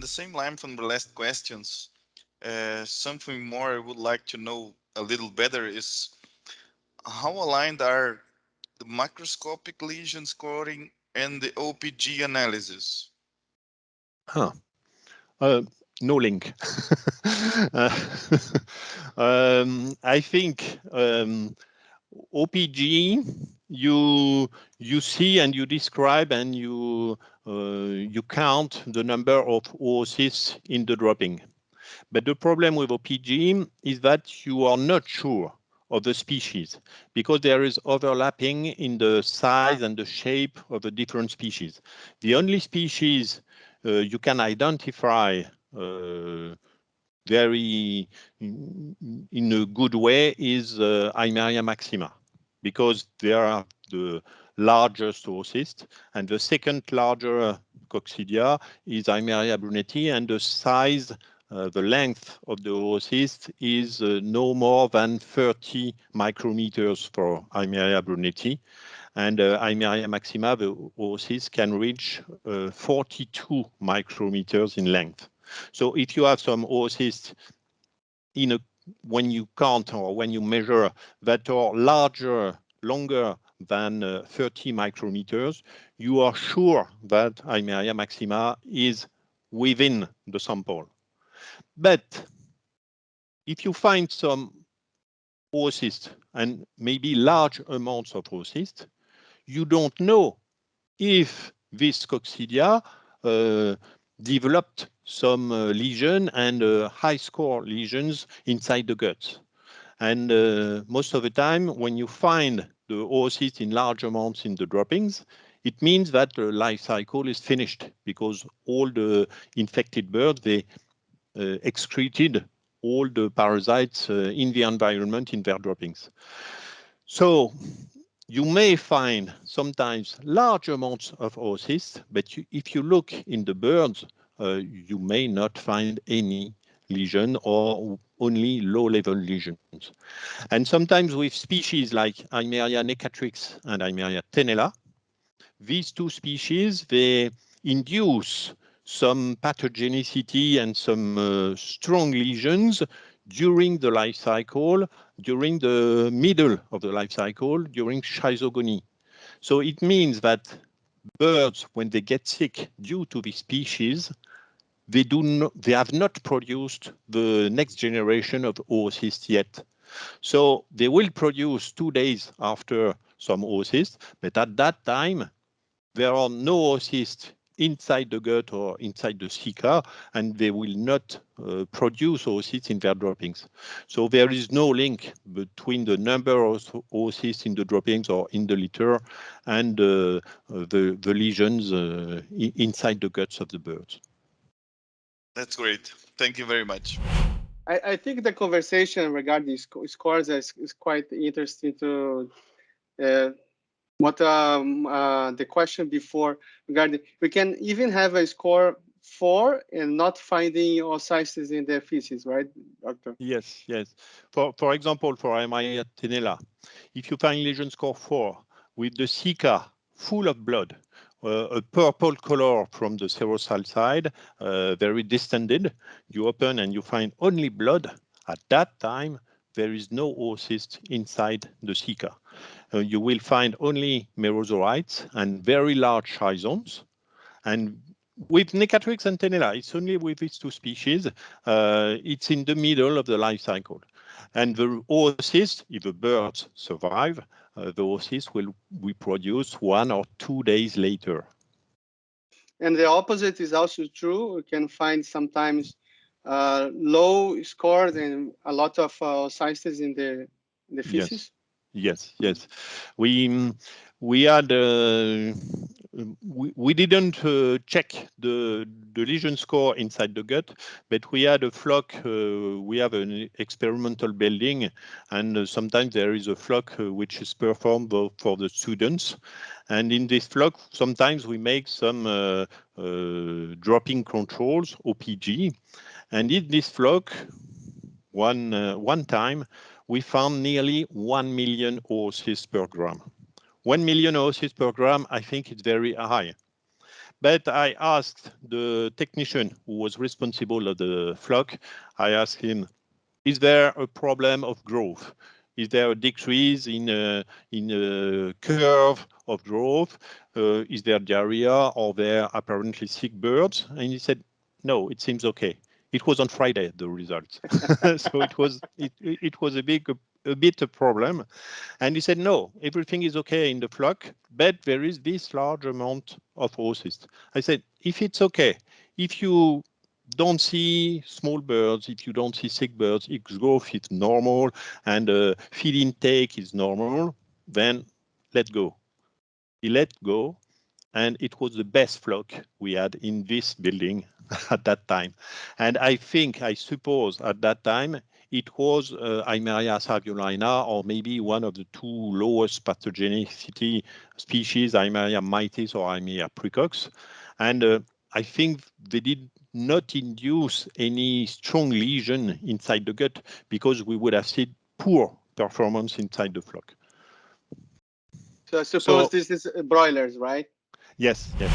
same line from the last questions, something more I would like to know a little better is how aligned are the macroscopic lesion scoring and the OPG analysis? Huh. No link. Uh, I think OPG you see and you describe and you count the number of oocysts in the dropping. But the problem with OPG is that you are not sure of the species because there is overlapping in the size and the shape of the different species. The only species you can identify very in a good way is Eimeria maxima, because they are the largest oocyst, and the second larger coccidia is Eimeria brunetti, and the size, the length of the oocyst is no more than 30 micrometers for Eimeria brunetti, and Eimeria maxima, the oocyst can reach 42 micrometers in length. So if you have some oocysts in a when you count or when you measure that are larger, longer than 30 micrometers, you are sure that Eimeria maxima is within the sample. But if you find some oocysts and maybe large amounts of oocysts, you don't know if this coccidia developed some lesion and high score lesions inside the gut. And most of the time, when you find the oocysts in large amounts in the droppings, it means that the life cycle is finished because all the infected birds, they excreted all the parasites in the environment in their droppings. So you may find sometimes large amounts of oocysts, but if you look in the birds, you may not find any lesion or only low-level lesions. And sometimes with species like Eimeria necatrix and Eimeria tenella, these two species, they induce some pathogenicity and some strong lesions during the life cycle, during the middle of the life cycle, during schizogony. So it means that birds, when they get sick due to the species, they have not produced the next generation of oocysts yet. So they will produce 2 days after some oocysts, but at that time, there are no oocysts inside the gut or inside the ceca, and they will not produce oocysts in their droppings. So there is no link between the number of oocysts in the droppings or in the litter and the lesions inside the guts of the birds. That's great. Thank you very much. I think the conversation regarding scores is quite interesting to what the question before regarding we can even have a score 4 and not finding oocysts in the feces, right, doctor? Yes, yes. For example, for Eimeria tenella, if you find lesion score 4 with the ceca full of blood, a purple color from the serosal side, very distended, you open and you find only blood, at that time, there is no oocyst inside the ceca. You will find only merozorites and very large rhizomes. And with Necatrix and Tenella, it's only with these two species. It's in the middle of the life cycle. And the oocyst, if the birds survive, the oocyst will reproduce 1 or 2 days later. And the opposite is also true. We can find sometimes low scores and a lot of oocysts in the feces. Yes, yes, yes. We had we didn't check the lesion score inside the gut, but we had a flock. We have an experimental building, and sometimes there is a flock which is performed for the students. And in this flock, sometimes we make some dropping controls, OPG, and in this flock, one time, we found nearly 1 million oocysts per gram. 1 million oocysts per gram, I think it's very high. But I asked the technician who was responsible of the flock, I asked him, is there a problem of growth? Is there a decrease in a curve of growth? Is there diarrhea or there apparently sick birds? And he said, no, it seems okay. It was on Friday, the results. So it was a bit a problem. And he said, no, everything is okay in the flock, but there is this large amount of oocysts. I said, if it's okay, if you don't see small birds, if you don't see sick birds, if growth is normal and feed intake is normal, then let go. He let go, and it was the best flock we had in this building at that time. And I suppose at that time, it was Eimeria saviolina, or maybe one of the two lowest pathogenicity species, Eimeria mitis or Eimeria precox. And I think they did not induce any strong lesion inside the gut because we would have seen poor performance inside the flock. So I suppose So this is broilers, right? yes, yes.